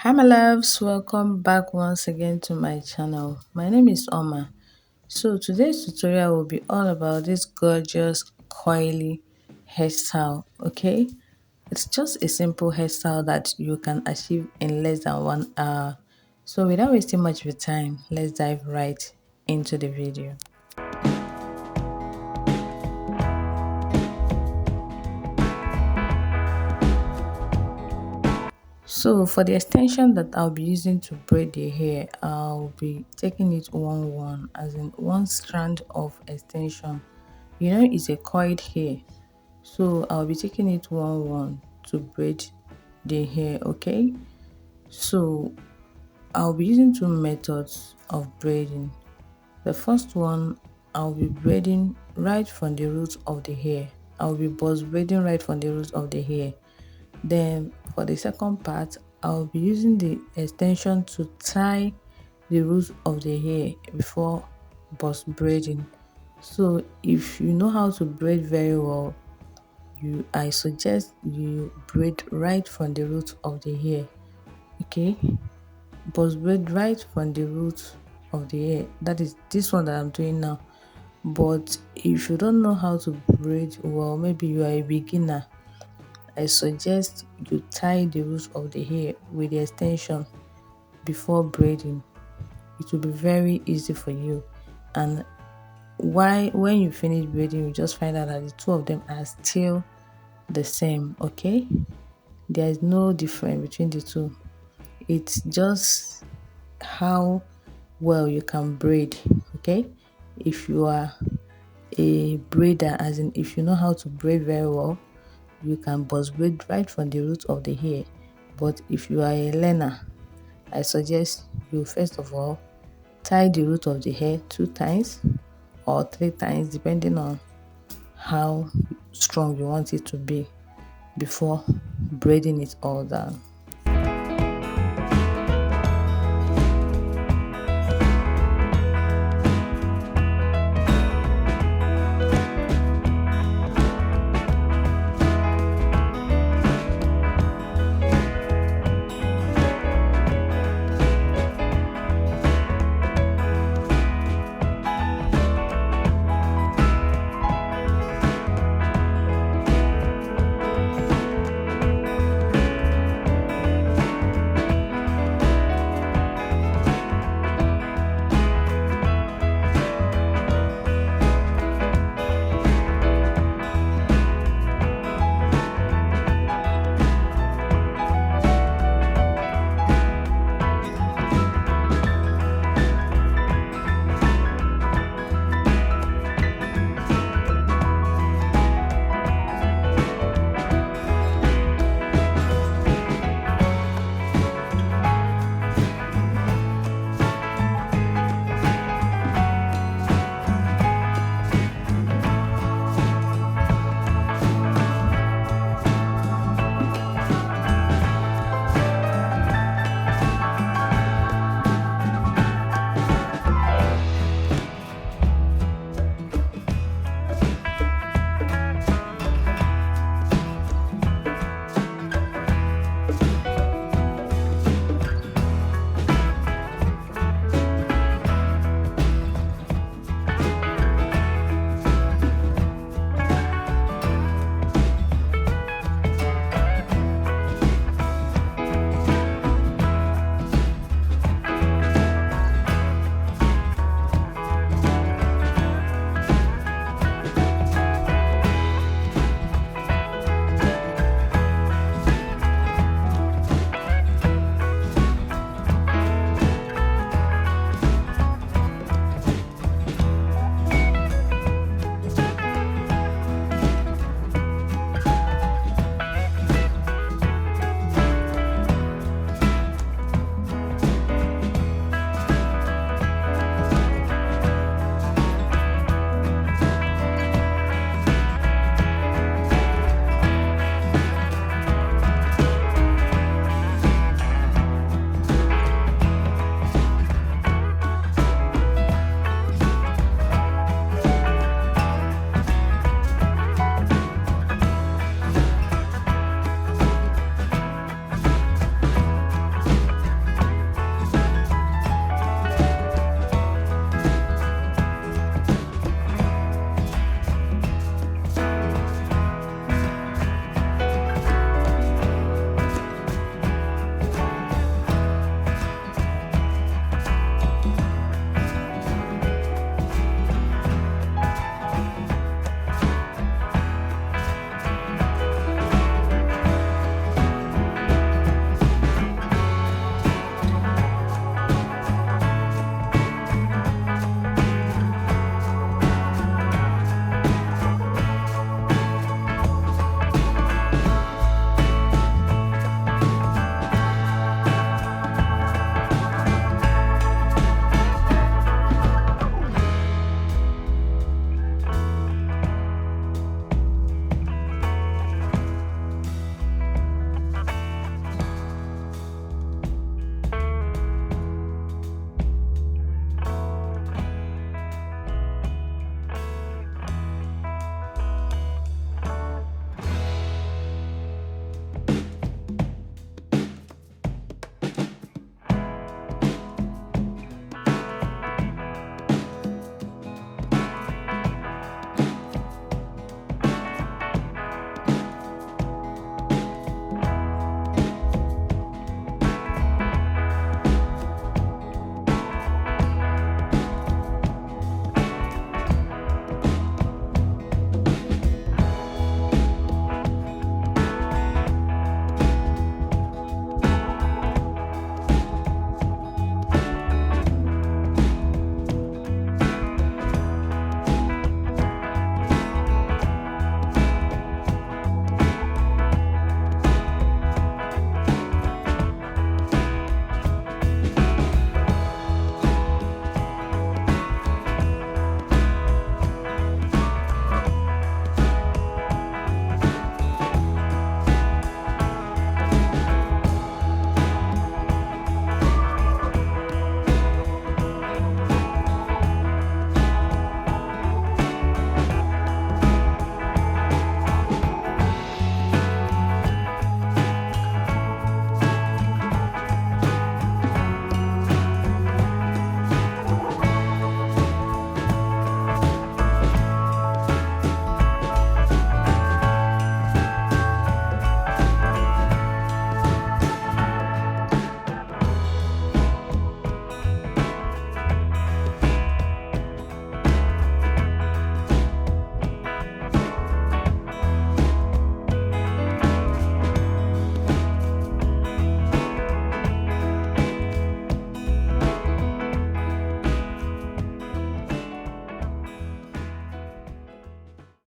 Hi my loves, welcome back once again to my channel. My name is Oma. So today's tutorial will be all about this gorgeous coily hairstyle, okay? It's just a simple hairstyle that you can achieve in less than 1 hour. So without wasting much of your time, let's dive right into the video. So for the extension that I'll be using to braid the hair, I'll be taking it one as in one strand of extension. You know, it's a coiled hair, so I'll be taking it one to braid the hair. Okay, so I'll be using two methods of braiding. The first one, I'll be braiding right from the roots of the hair. I'll be buzz braiding right from the roots of the hair. Then for the second part, I'll be using the extension to tie the roots of the hair before buzz braiding. So if you know how to braid very well, I suggest you braid right from the root of the hair. Okay, buzz braid right from the root of the hair. That is this one that I'm doing now. But if you don't know how to braid well, maybe you are a beginner, I suggest you tie the roots of the hair with the extension before braiding. It will be very easy for you. And when you finish braiding, you just find out that the two of them are still the same. Okay, there is no difference between the two. It's just how well you can braid. Okay, if you are a braider, as in if you know how to braid very well, you can buzz braid right from the root of the hair. But if you are a learner, I suggest you first of all tie the root of the hair 2 times or 3 times, depending on how strong you want it to be, before braiding it all down.